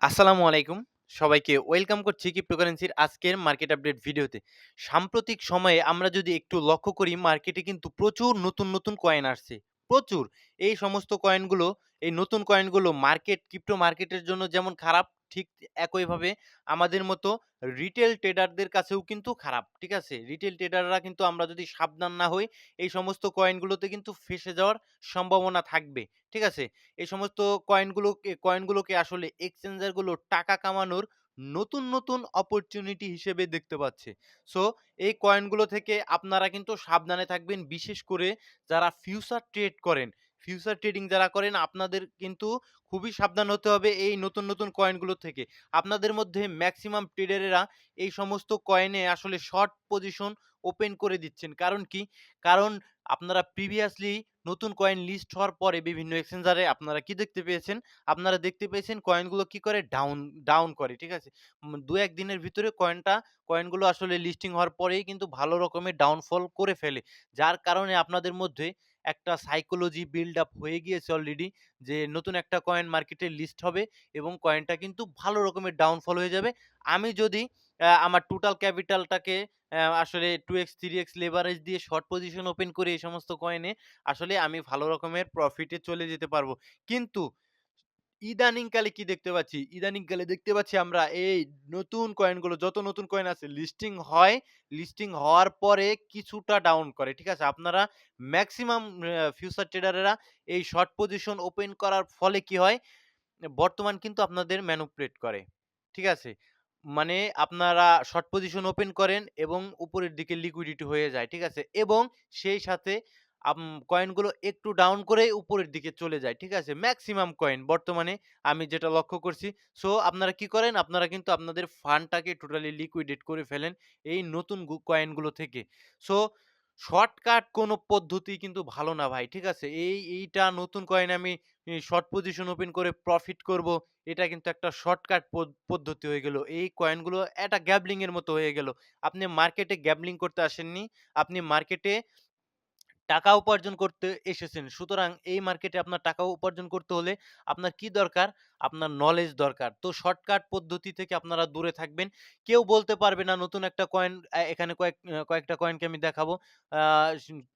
আসসালামু আলাইকুম। সবাইকে ওয়েলকাম করছি ক্রিপ্টোকারেন্সির আজকের মার্কেট আপডেট ভিডিওতে। সাম্প্রতিক সময়ে আমরা যদি একটু লক্ষ্য করি মার্কেটে কিন্তু প্রচুর নতুন কয়েন আসছে। প্রচুর। এই সমস্ত কয়েনগুলো, এই নতুন কয়েনগুলো ক্রিপ্টো মার্কেটের জন্য যেমন খারাপ, ঠিক একইভাবে আমাদের মতো রিটেল ট্রেডারদের কাছেও কিন্তু খারাপ। ঠিক আছে? রিটেল ট্রেডাররা কিন্তু আমরা যদি সাবধান না হই, এই সমস্ত কয়েনগুলোতে কিন্তু ফেঁসে যাওয়ার সম্ভাবনা থাকবে। ঠিক আছে? এই সমস্ত কয়েনগুলোকে আসলে এক্সচেঞ্জার গুলো টাকা কামানোর নতুন অপরচুনিটি হিসেবে দেখতে পাচ্ছে। সো এই কয়েনগুলো থেকে আপনারা কিন্তু সাবধানে থাকবেন। বিশেষ করে যারা ফিউচার ট্রেড করেন, ফিউচার ট্রেডিং যারা করেন আপনাদের কিন্তু খুবই সাবধান হতে হবে এই নতুন কয়েনগুলো থেকে। আপনাদের মধ্যে মেক্সিমাম ট্রেডারেরা এই সমস্ত কয়েনে আসলে শর্ট পজিশন ওপেন করে দিচ্ছেন। কারণ কি? কারণ আপনারা প্রিভিয়াসলি নতুন কয়েন লিস্ট হওয়ার পরে বিভিন্ন এক্সচেঞ্জারে আপনারা কি দেখতে পেয়েছেন? আপনারা দেখতে পেয়েছেন কয়েনগুলো কি করে? ডাউন করে। ঠিক আছে? ২-১ দিনের ভিতরে কয়েনগুলো আসলে লিস্টিং হওয়ার পরেই কিন্তু ভালো রকমের ডাউনফল করে ফেলে। যার কারণে আপনাদের মধ্যে একটা সাইকোলজি বিল্ড আপ হয়ে গিয়েছে অলরেডি যে নতুন একটা কয়েন মার্কেটে লিস্ট হবে এবং কয়েনটা কিন্তু ভালো রকমের ডাউনফল হয়ে যাবে। আমি যদি আমার টোটাল ক্যাপিটালটাকে আসলে 2x 3x লেভারেজ দিয়ে শর্ট পজিশন ওপেন করি এই সমস্ত কয়েনে, আসলে আমি ভালো রকমের প্রফিটে চলে যেতে পারবো। কিন্তু ইদানিংকালে কি দেখতে পাচ্ছি? ইদানিংকালে দেখতে পাচ্ছি আমরা এই নতুন কয়েনগুলো যত নতুন কয়েন আছে লিস্টিং হয়, লিস্টিং হওয়ার পরে কিছুটা ডাউন করে। ঠিক আছে? আপনারা মেক্সিমাম ফিউচার ট্রেডারেরা এই শর্ট পজিশন ওপেন করার ফলে কি হয়? বর্তমান কিন্তু আপনাদের ম্যানিপুলেট করে। ঠিক আছে? মানে আপনারা শর্ট পজিশন ওপেন করেন এবং উপরের দিকে লিকুইডিটি হয়ে যায়। ঠিক আছে? এবং সেই সাথে কয়েনগুলো একটু ডাউন করে উপরের দিকে চলে যায়। ঠিক আছে? মেক্সিমাম কয়েন বর্তমানে আমি যেটা লক্ষ্য করছি। সো আপনারা কি করেন? আপনারা কিন্তু আপনাদের ফান্ডটাকে টোটালি লিকুইডেট করে ফেলেন এই নতুন কয়েনগুলো থেকে। সো শর্টকাট কোনো পদ্ধতি কিন্তু ভালো না ভাই। ঠিক আছে? এইটা নতুন কয়েন আমি শর্ট পজিশন ওপেন করে প্রফিট করব। এটা কিন্তু একটা শর্টকাট পদ্ধতি হয়ে গেল। এই কয়েনগুলো একটা গ্যাবলিং এর মতো হয়ে গেল। আপনি মার্কেটে গ্যাবলিং করতে আসেননি। আপনি মার্কেটে টাকা উপার্জন করতে এসেছেন। সুতরাং এই মার্কেটে আপনার টাকা উপার্জন করতে হলে আপনার কি দরকার? আপনার নলেজ দরকার। তো শর্টকাট পদ্ধতি থেকে আপনারা দূরে থাকবেন। কেউ বলতে পারবে না নতুন একটা কয়েন এখানে কয়েকটা কয়েনকে আমি দেখাবো। আ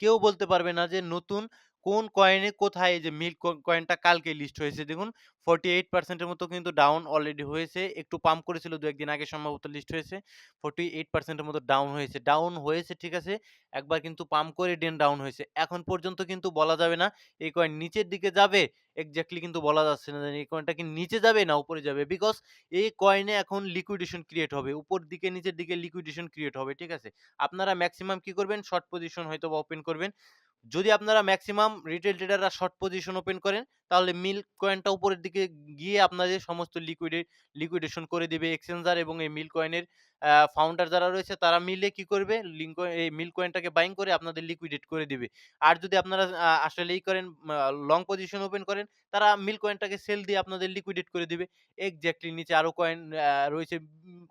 কেউ বলতে পারবে না যে নতুন কোন কয়েনে কোথায় এই যে মিল্ক কয়েনটা কালকে লিস্ট হয়েছে দেখুন 48% এর মতো কিন্তু ডাউন অলরেডি হয়েছে। একটু পাম্প করেছিল ২-১ দিন আগে সম্ভবত লিস্ট হয়েছে। 48% এর মতো ডাউন হয়েছে। ডাউন হয়েছে ঠিক আছে। একবার কিন্তু পাম্প করে দেন ডাউন হয়েছে। এখন পর্যন্ত কিন্তু বলা যাবে না এই কয়েন নিচের দিকে যাবে। এক্সাক্টলি কিন্তু বলা যাচ্ছে না যে এই কয়েনটা কি নিচে যাবে না উপরে যাবে। বিকজ এই কয়েনে এখন লিকুইডেশন ক্রিয়েট হবে। উপর দিকে নিচের দিকে লিকুইডেশন ক্রিয়েট হবে। ঠিক আছে? আপনারা মেক্সিমাম কি করবেন? শর্ট পজিশন হয়তোবা ওপেন করবেন। যদি আপনারা মেক্সিমাম রিটেল ট্রেডাররা শর্ট পজিশন ওপেন করেন, তাহলে মিল্ক কয়েনটা উপরের দিকে গিয়ে আপনাদের সমস্ত লিকুইডেশন করে দিবে এক্সচেঞ্জার এবং এই মিল্ক কয়েনের ফাউন্ডার যারা রয়েছে তারা মিলে কি করবে? এই মিল্ক কয়েনটাকে বাইং করে আপনাদের লিকুইডেট করে দিবে। আর যদি আপনারা আসলে করেন লং পজিশন ওপেন করেন, তারা মিল্ক কয়েনটাকে সেল দিয়ে আপনাদের লিকুইডেট করে দিবে। এক্সাক্টলি নিচে আরো কয়েন রয়েছে।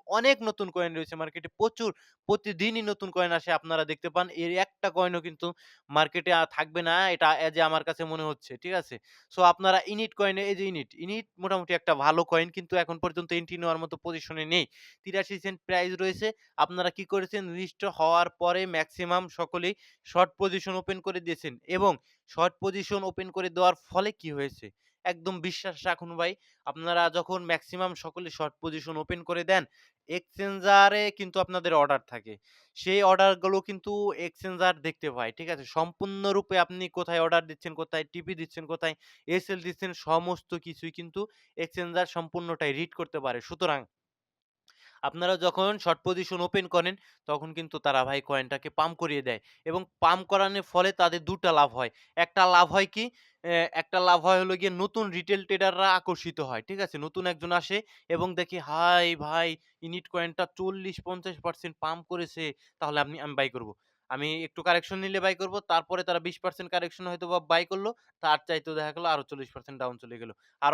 অনেক নতুন কয়েন রয়েছে মার্কেটে প্রচুর। প্রতিদিনই নতুন কয়েন আসে আপনারা দেখতে পান। এর একটা কয়েনও কিন্তু মার্কেটে থাকবে না এটা এজ এ আমার কাছে মনে হচ্ছে। ঠিক আছে? সো আপনারা ইনিট কয়েনে এই যে ইনিট মোটামুটি একটা ভালো কয়েন কিন্তু এখন পর্যন্ত এন্ট্রি নেওয়ার মতো পজিশনে নেই। ৮৩ সেন্ট প্রাইস রয়েছে। আপনারা কি করেছেন লিস্ট হওয়ার পরে মেক্সিমাম সকলেই শর্ট পজিশন ওপেন করে দিয়েছেন এবং শর্ট পজিশন ওপেন করে দেওয়ার ফলে কি হয়েছে? একদম বিশ্বাস রাখুন ভাই, আপনারা যখন মেক্সিমাম সকলে শর্ট পজিশন ওপেন করে দেন, এক্সচেঞ্জারে কিন্তু আপনাদের অর্ডার থাকে। সেই অর্ডারগুলো কিন্তু এক্সচেঞ্জার দেখতে পায়। ঠিক আছে? সম্পূর্ণরূপে আপনি কোথায় অর্ডার দিচ্ছেন, কোথায় টিপি দিচ্ছেন, কোথায় এসএল দিচ্ছেন সমস্ত কিছুই কিন্তু এক্সচেঞ্জার সম্পূর্ণটাই রিড করতে পারে। সুতরাং আপনারা যখন শর্ট পজিশন ওপেন করেন, তখন কিন্তু তারা ভাই কয়েনটাকে পাম্প করিয়ে দেয় এবং পাম্প করানোর ফলে তাদের ২ টা লাভ হয়। একটা লাভ হয় কি? একটা লাভ হয় হলো গিয়ে নতুন রিটেল ট্রেডাররা আকর্ষিত হয়। ঠিক আছে? নতুন একজন আসে এবং দেখে, "হাই ভাই ইনিট কয়েনটা ৪০-৫০% পাম্প করেছে। তাহলে আমি বাই করব।" আমি একটু কারেকশন নিলে বাই করব। তারপরে তারা ২০% কারেকশন হয়তোবা বাই করল। তার চাইতেও দেখা গেল আরো ৪০% ডাউন চলে গেল। আর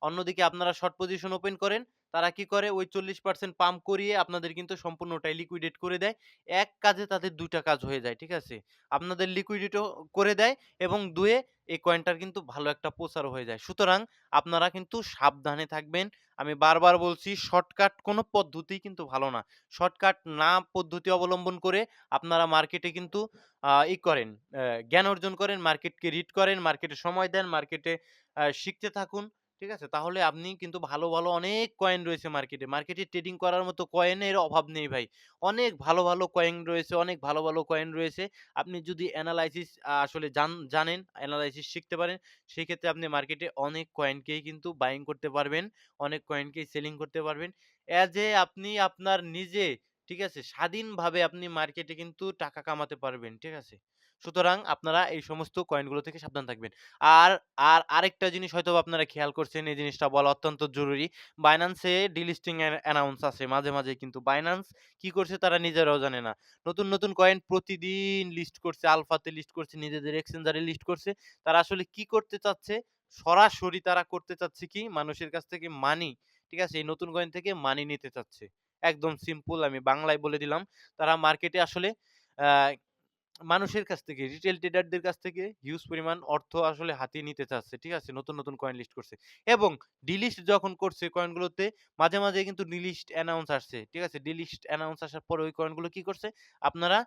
অন্যদিকে আপনারা শর্ট পজিশন ওপেন করেন তারা কি করে ওই 40% পাম্প করিয়ে আপনাদের কিন্তু সম্পূর্ণটাই লিকুইডেট করে দেয়। এক কাজে তাদের ২ টা কাজ হয়ে যায়। ঠিক আছে? আপনাদের লিকুইডিটিও করে দেয় এবং ২ এ এই কয়েনটার কিন্তু ভালো একটা প্রচারও হয়ে যায়। সুতরাং আপনারা কিন্তু সাবধানে থাকবেন। আমি বারবার বলছি শর্টকাট কোনো পদ্ধতিই কিন্তু ভালো না। শর্টকাট না পদ্ধতি অবলম্বন করে আপনারা মার্কেটে কিন্তু করেন, জ্ঞান অর্জন করেন, মার্কেটকে রিড করেন, মার্কেটে সময় দেন, মার্কেটে শিখতে থাকুন। ঠিক আছে? তাহলে আপনি কিন্তু ভালো, ভালো অনেক কয়েন রয়েছে মার্কেটে। মার্কেটে ট্রেডিং করার মতো কয়েনের অভাব নেই ভাই। অনেক ভালো, ভালো কয়েন রয়েছে, অনেক ভালো, ভালো কয়েন রয়েছে। আপনি যদি এনালাইসিস আসলে জানেন, এনালাইসিস শিখতে পারেন, সেক্ষেত্রে আপনি মার্কেটে অনেক কয়েনকেই কিন্তু বাইং করতে পারবেন, অনেক কয়েনকেই সেলিং করতে পারবেন। অ্যাজ এ আপনি আপনার নিজে, ঠিক আছে? স্বাধীনভাবে আপনি মার্কেটে কিন্তু টাকা কামাতে পারবেন। ঠিক আছে? সুতরাং আপনারা এই সমস্ত কয়েনগুলো থেকে সাবধান থাকবেন। আর আরেকটা জিনিস হয়তোবা আপনারা খেয়াল করছেন, এই জিনিসটা বলা অত্যন্ত জরুরি। Binance এ ডিলিস্টিং অ্যানাউন্স আছে মাঝে, মাঝে কিন্তু Binance কি করছে তারা নিজেরাও জানে না। নতুন, নতুন কয়েন প্রতিদিন লিস্ট করছে, আলফাতে লিস্ট করছে, নিজেদের এক্সচেঞ্জারে লিস্ট করছে। তারা আসলে কি করতে চাচ্ছে? সরাসরি তারা করতে চাচ্ছে কি? মানুষের কাছ থেকে মানি, ঠিক আছে? এই নতুন কয়েন থেকে মানি নিতে চাচ্ছে। একদম সিম্পল আমি বাংলায় বলে দিলাম। তারা মার্কেটে আসলে আ মানুষের কাছ থেকে, রিটেল ট্রেডারদের কাছ থেকে হিউজ পরিমাণ অর্থ আসলে হাতিয়ে নিতে চাচ্ছে। ঠিক আছে? নতুন, নতুন কয়েন লিস্ট করছে। এবং ডিলিস্ট যখন করছে কয়েনগুলোতে মাঝে, মাঝে কিন্তু ডিলিস্ট অ্যানাউন্স আসছে। ঠিক আছে? ডিলিস্ট অ্যানাউন্স আসার পরে ওই কয়েনগুলো কি করছে? আপনারা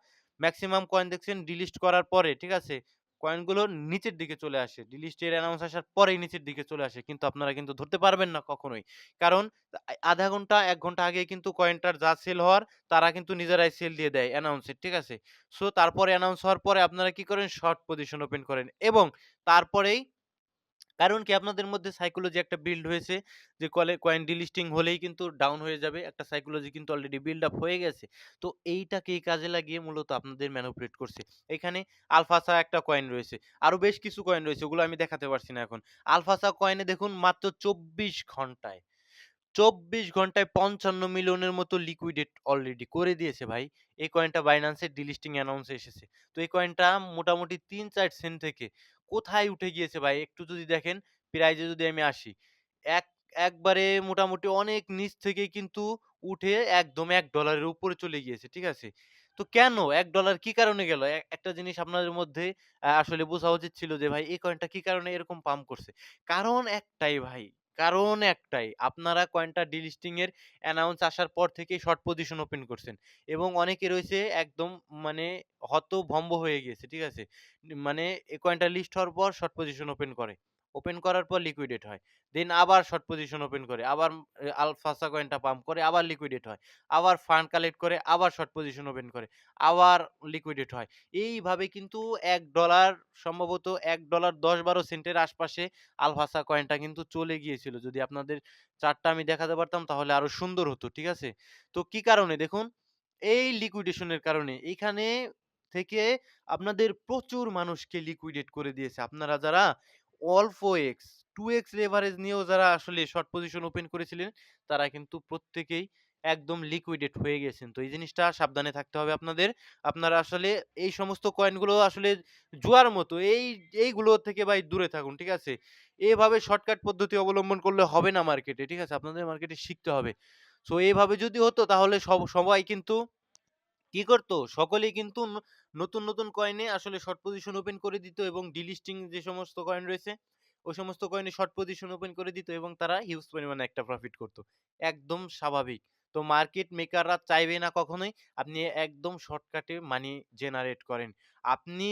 মেক্সিমাম কয়েন দেখছেন ডিলিস্ট করার পরে, ঠিক আছে? কয়েনগুলো নিচের দিকে চলে আসে। ডিলিস্টের অ্যানাউন্স আসার পরেই নিচের দিকে চলে আসে। কিন্তু আপনারা কিন্তু ধরতে পারবেন না কখনোই। কারণ ০.৫ ঘন্টা ১ ঘন্টা আগে কিন্তু কয়েনটার যা সেল হওয়ার তারা কিন্তু নিজেরাই সেল দিয়ে দেয় অ্যানাউন্সে। ঠিক আছে? সো তারপরে অ্যানাউন্স হওয়ার পরে আপনারা কি করেন? শর্ট পজিশন ওপেন করেন এবং তারপরেই কারণ কি আপনাদের মধ্যে সাইকোলজি একটা বিল্ড হয়েছে যে কয়েন ডিলিস্টিং হলেই কিন্তু ডাউন হয়ে যাবে। একটা সাইকোলজি কিন্তু অলরেডি বিল্ড আপ হয়ে গেছে। তো এইটাকেই কাজে লাগিয়ে মূলত আপনাদের ম্যানিপুলেট করছে। এখানে আলফাসা একটা কয়েন রয়েছে। আরো বেশ কিছু কয়েন রয়েছে। ওগুলো আমি দেখাতে পারছি না এখন। আলফাসা কয়েনে দেখুন মাত্র ২৪ ঘন্টায় ২৪ ঘন্টায় ৫৫ মিলিয়নের মতো লিকুইডেট অলরেডি করে দিয়েছে ভাই। এই কয়েনটা Binance এর ডিলিস্টিং অ্যানাউন্স এ এসেছে। তো এই কয়েনটা মোটামুটি ৩-৪ সেন্ট থেকে কোথায় উঠে গিয়েছে ভাই একটু যদি দেখেন, প্রাইস এ যদি আমি আসি। এক একবারে মোটামুটি অনেক নিচ থেকেই কিন্তু উঠে একদম $১ এর উপরে চলে গিয়েছে। ঠিক আছে? তো কেন? $১ কি কারণে গেল? একটা জিনিস আপনাদের মধ্যে আসলে বোঝা উচিত ছিল যে ভাই এই কয়েনটা কি কারণে এরকম পাম্প করছে? কারণ একটাই ভাই। কারণ একটাই। আপনারা কয়েনটা ডিলিস্টিং এর অ্যানাউন্স আসার পর থেকেই শর্ট পজিশন ওপেন করছেন। এবং অনেকে রয়েছে একদম মানে হতভম্ব হয়ে গিয়েছে। ঠিক আছে? মানে এই কয়েনটা লিস্ট হওয়ার পর শর্ট পজিশন ওপেন করে। ওপেন করার পর লিকুইডেট হয়। দেন আবার শর্ট পজিশন ওপেন করে। আবার আলফাসা কয়েনটা পাম্প করে, আবার লিকুইডেট হয়। আবার ফান্ড কালেক্ট করে, আবার শর্ট পজিশন ওপেন করে। আবার লিকুইডেট হয়। এইভাবে কিন্তু $১ সম্ভবত $১ ১০-১২ সেন্টের আশপাশে আলফাসা কয়েনটা কিন্তু চলে গিয়েছিল। যদি আপনাদের চার্টটা আমি দেখাতে পারতাম তাহলে আরো সুন্দর হতো। ঠিক আছে? তো কি কারণে দেখুন, এই লিকুইডেশন এর কারণে এইখানে থেকে আপনাদের প্রচুর মানুষকে লিকুইডেট করে দিয়েছে। আপনারা যারা অল্প এক্স, 2x লেভারেজ নিয়েও যারা আসলে শর্ট পজিশন ওপেন করেছিলেন, তারা কিন্তু প্রত্যেকেই একদম লিকুইডেট হয়ে গেছেন। তো এই জিনিসটা সাবধানে থাকতে হবে আপনাদের। আপনারা আসলে এই সমস্ত কয়েনগুলো আসলে জুয়ার মতো। এইগুলো থেকে ভাই দূরে থাকুন। ঠিক আছে? এভাবে শর্টকাট পদ্ধতি অবলম্বন করলে হবে না মার্কেটে। ঠিক আছে? আপনাদের মার্কেটে শিখতে হবে। সো এভাবে যদি হতো তাহলে সবাই কিন্তু কি করত? সকলেই কিন্তু নতুন, নতুন কয়েনে আসলে শর্ট পজিশন ওপেন করে দিত এবং ডিলিস্টিং যে সমস্ত কয়েন রয়েছে, ওই সমস্ত কয়েনে শর্ট পজিশন ওপেন করে দিত এবং তারা হিউজ পরিমাণে একটা প্রফিট করত। একদম স্বাভাবিক। তো মার্কেট মেকাররা চাইবে না কখনোই আপনি একদম শর্টকাটে মানি জেনারেট করেন। আপনি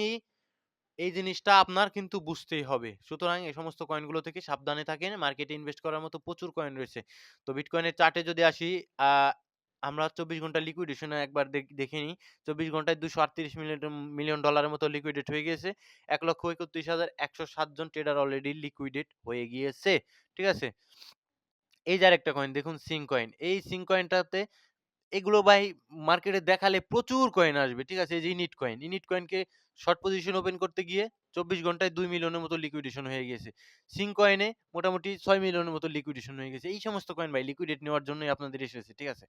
এই জিনিসটা আপনার কিন্তু বুঝতেই হবে। সুতরাং এই সমস্ত কয়েনগুলো থেকে সাবধানে থাকেন। মার্কেটে ইনভেস্ট করার মতো প্রচুর কয়েন রয়েছে। তো বিটকয়েনের চার্টে যদি আসি, আ আমরা ২৪ ঘন্টা লিকুইডেশন এ একবার দেখে নিই। ২৪ ঘন্টায় $২৩৮ মিলিয়ন ডলারের মতো লিকুইডেট হয়ে গিয়েছে। ১,৩১,১০৭ জন ট্রেডার অলরেডি লিকুইডেট হয়ে গিয়েছে। ঠিক আছে? এই যে আরেকটা কয়েন দেখুন সিং কয়েন। এই সিং কয়েনটাতে এগুলো ভাই মার্কেটে দেখালে প্রচুর কয়েন আসবে। ঠিক আছে? এই যে ইনিট কয়েন। ইনিট কয়েনকে শর্ট পজিশন ওপেন করতে গিয়ে ২৪ ঘন্টায় ২ মিলিয়নের মতো লিকুইডেশন হয়ে গিয়েছে। সিং কয়েনে মোটামুটি ৬ মিলিয়নের মতো লিকুইডেশন হয়ে গেছে। এই সমস্ত কয়েন ভাই লিকুইডেট নেওয়ার জন্যই আপনাদের এসেছে। ঠিক আছে?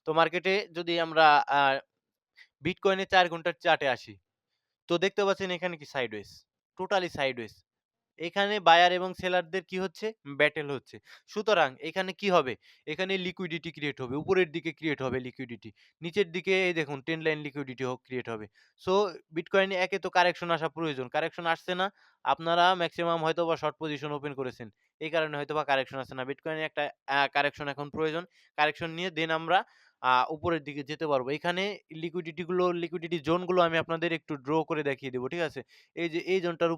তো মার্কেটে যদি আমরা আ বিটকয়েনের ৪ ঘন্টার চার্টে আসি, তো দেখতে পাচ্ছেন এখানে কি সাইডওয়েজ। Totally sideways. এখানে বায়ার এবং সেলারদের কি হচ্ছে? ব্যাটেল হচ্ছে। সুতরাং এখানে কি হবে? এখানে লিকুইডিটি ক্রিয়েট হবে। উপরের দিকে ক্রিয়েট হবে লিকুইডিটি। নিচের দিকে এই দেখুন 10 লাইন লিকুইডিটি ক্রিয়েট হবে। সো বিটকয়েনে একে তো কারেকশন আসা প্রয়োজন। কারেকশন আসছে না। আপনারা মেক্সিমাম হয়তোবা শর্ট পজিশন ওপেন করেছেন। এই কারণে হয়তোবা কারেকশন আসছে না। বিটকয়েনে একটা কারেকশন এখন প্রয়োজন। কারেকশন নিয়ে দেন আমরা উপরের দিকে যেতে পারবো। এখানে লিকুইডিটি জোন গুলো আমি আপনাদের একটু ড্র করে দেখিয়ে দেব। ঠিক আছে? এই যে এই জোনটার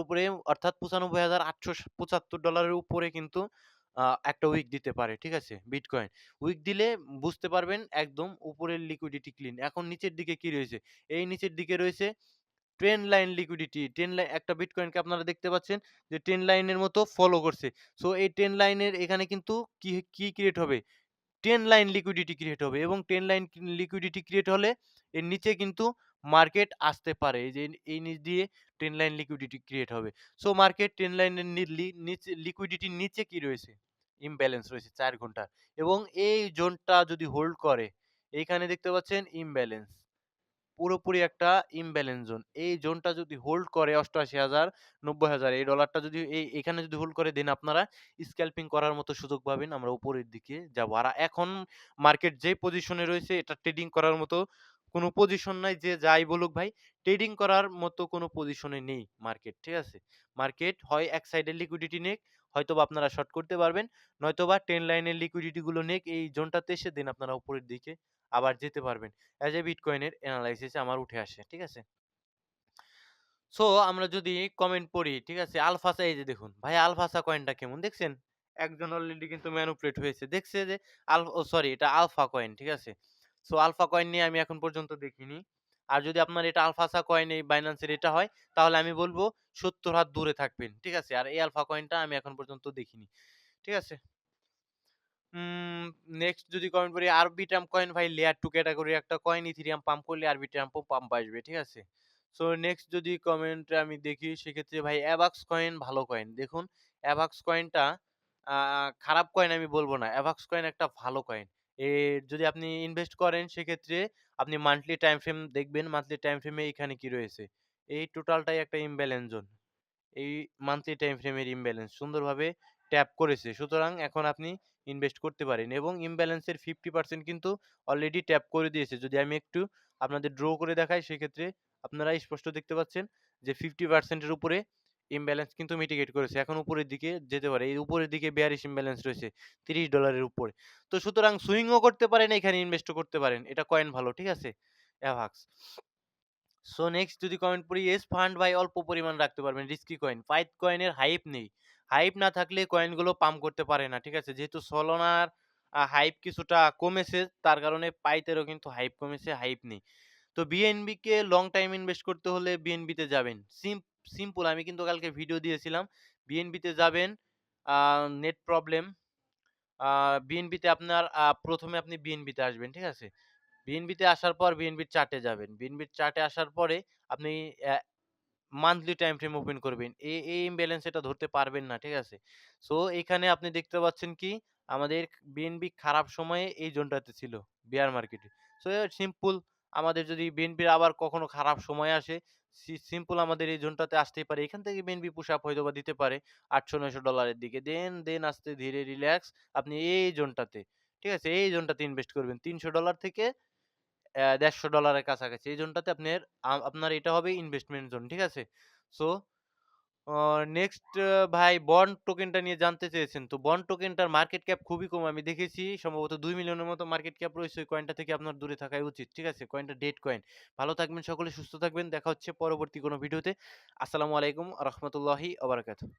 উপরে অর্থাৎ $৯৫,৮৭৫ এর উপরে কিন্তু একটা উইক দিতে পারে। ঠিক আছে? বিটকয়েন। উইক দিলে বুঝতে পারবেন একদম উপরের লিকুইডিটি ক্লিন। এখন নিচের দিকে কি রয়েছে? এই নিচের দিকে রয়েছে ট্রেন্ড লাইন লিকুইডিটি। একটা বিটকয়েনকে আপনারা দেখতে পাচ্ছেন যে ট্রেন্ড লাইনের মতো ফলো করছে। সো এই ট্রেন্ড লাইনের এখানে কিন্তু কি ক্রিয়েট হবে? 10 লাইন লিকুইডিটি ক্রিয়েট হবে এবং 10 লাইন লিকুইডিটি ক্রিয়েট হলে এর নিচে কিন্তু মার্কেট আসতে পারে। এই যে এই নিচ দিয়ে 10 লাইন লিকুইডিটি ক্রিয়েট হবে। সো মার্কেট 10 লাইনের নিচে লিকুইডিটির নিচে কি রয়েছে? ইমব্যালেন্স রয়েছে ৪ ঘন্টার এবং এই জোনটা যদি হোল্ড করে, এইখানে দেখতে পাচ্ছেন ইমব্যালেন্স। পুরোপুরি একটা ইমব্যালেন্স জোন। এই জোনটা যদি হোল্ড করে ৮৮,০০০, ৯০,০০০ এই ডলারটা যদি এখানে যদি হোল্ড করে দেন আপনারা স্ক্যালপিং করার মতো সুযোগ পাবেন। আমরা উপরের দিকে যাবো। আর এখন মার্কেট যে পজিশনে রয়েছে এটা ট্রেডিং করার মতো কোনো পজিশন নাই। যে যাই বলুক ভাই, ট্রেডিং করার মতো কোনো পজিশনে নেই মার্কেট। ঠিক আছে? মার্কেট হয় এক সাইডের লিকুইডিটি নেক, হয়তোবা আপনারা শর্ট করতে পারবেন। নয়তোবা 10 লাইনের লিকুইডিটি গুলো নেক এই জোনটাতে এসে দেন আপনারা উপরের দিকে আবার যেতে পারবেন। অ্যাজ এ বিটকয়েনের এনালাইসিস আমার উঠে আসে। ঠিক আছে? সো আমরা যদি কমেন্ট পড়ি, ঠিক আছে? আলফাসা এই যে দেখুন, ভাই আলফাসা কয়েনটা কেমন দেখছেন? একজন অলরেডি কিন্তু ম্যানিপুলেট হয়েছে। দেখছে যে সরি এটা আলফা কয়েন, ঠিক আছে? সো আলফা কয়েন নিয়ে আমি এখন পর্যন্ত দেখিনি। আর যদি আপনার এটা আলফাসা কয়েন এই বাইন্যান্সের এটা হয়, তাহলে আমি বলব ৭০ হাত দূরে থাকবেন। ঠিক আছে? আর এই আলফা কয়েনটা আমি এখন পর্যন্ত দেখিনি। ঠিক আছে? উম নেক্সট যদি কমেন্ট করি আরবিট্রাম কয়েন ভাই লেয়ার 2 ক্যাটেগরির একটা কয়েন ইথেরিয়াম পাম্প করলে আরবিট্রামও পাম্প আসবে। ঠিক আছে? সো নেক্সট যদি কমেন্টে আমি দেখি সেক্ষেত্রে ভাই অ্যাভাক্স কয়েন ভালো কয়েন। দেখুন অ্যাভাক্স কয়েনটা আ খারাপ কয়েন আমি বলব না। অ্যাভাক্স কয়েন একটা ভালো কয়েন। যদি আপনি ইনভেস্ট করেন সেক্ষেত্রে আপনি মান্থলি টাইম ফ্রেম দেখবেন। মান্থলি টাইম ফ্রেমে এখানে কি রয়েছে? এই টোটালটাই একটা ইমব্যালেন্স জোন। এই মান্থলি টাইম ফ্রেমের ইমব্যালেন্স সুন্দরভাবে ট্যাপ করেছে। সুতরাং এখন আপনি ইনভেস্ট করতে পারেন এবং ইমব্যালেন্সের 50% কিন্তু অলরেডি ট্যাপ করে দিয়েছে। যদি আমি একটু আপনাদের ড্র করে দেখাই সেক্ষেত্রে আপনারা স্পষ্ট দেখতে পাচ্ছেন যে 50% এর উপরে ইমব্যালেন্স কিন্তু মিটিগেট করেছে। এখন উপরের দিকে যেতে পারে। এই উপরের দিকে বেয়ারিশ ইমব্যালেন্স রয়েছে $30 এর উপরে। তো সুতরাং সুইংও করতে পারেন, এখানে ইনভেস্টও করতে পারেন। এটা কয়েন ভালো, ঠিক আছে? অ্যাভাক্স। সো নেক্সট যদি কমেন্ট পড়ি ইয়েস ফান্ড ভাই অল্প পরিমাণ রাখতে পারবেন রিস্কি কয়েন। ফাইট কয়েনের হাইপ নেই। হাইপ না থাকলে কয়েনগুলো পাম্প করতে পারে না। ঠিক আছে? যেহেতু সোলোনার হাইপ কিছুটা কমেছে তার কারণে পাইতেরও কিন্তু হাইপ কমেছে, হাইপ নেই। তো বিএনবি কে লং টাইম ইনভেস্ট করতে হলে বিএনবি তে যাবেন। সিম্পল আমি কিন্তু কালকে ভিডিও দিয়েছিলাম। বিএনবি তে যাবেন নেট প্রবলেম আ বিএনবি তে আপনার ১ম এ আপনি বিএনবি তে আসবেন। ঠিক আছে? বিএনবিতে আসার পর বিএনবির চার্টে যাবেন। বিএনবির চার্টে আসার পরে আপনি মান্থলি টাইম ফ্রেম ওপেন করবেন। এই ইমব্যালেন্স এটা ধরতে পারবেন না। ঠিক আছে? সো এখানে আপনি দেখতে পাচ্ছেন কি আমাদের বিএনবি খারাপ সময়ে এই জোনটাতে ছিল বেয়ার মার্কেটে। সো সিম্পল আমাদের যদি বিএনপির আবার কখনো খারাপ সময় আসে সিম্পল আমাদের এই জোনটাতে আসতেই পারে। এখান থেকে বিএনপি পুশ আপ হয়তোবা দিতে পারে $৮০০-৯০০ এর দিকে। দেন আস্তে ধীরে রিল্যাক্স আপনি এই জোনটাতে, ঠিক আছে? এই জোনটাতে ইনভেস্ট করবেন। $৩০০ থেকে $১৫০ এর কাছাকাছি। এই জোনটাতে আপনার এটা হবে ইনভেস্টমেন্ট জোন। ঠিক আছে? সো অ নেক্সট ভাই বন্ড টোকেনটা নিয়ে জানতে চেয়েছেন। তো বন্ড টোকেনটার মার্কেট ক্যাপ খুবই কম। আমি দেখেছি সম্ভবত ২ মিলিয়নের মতো মার্কেট ক্যাপ রয়েছে। ওই কয়েনটা থেকে আপনার দূরে থাকাই উচিত। ঠিক আছে? কয়েনটা ডেড কয়েন। ভালো থাকবেন সকলে, সুস্থ থাকবেন। দেখা হচ্ছে পরবর্তী কোনো ভিডিওতে। আসসালামু আলাইকুম আ রহমতুল্লাহি ওয়া বারাকাতুহু।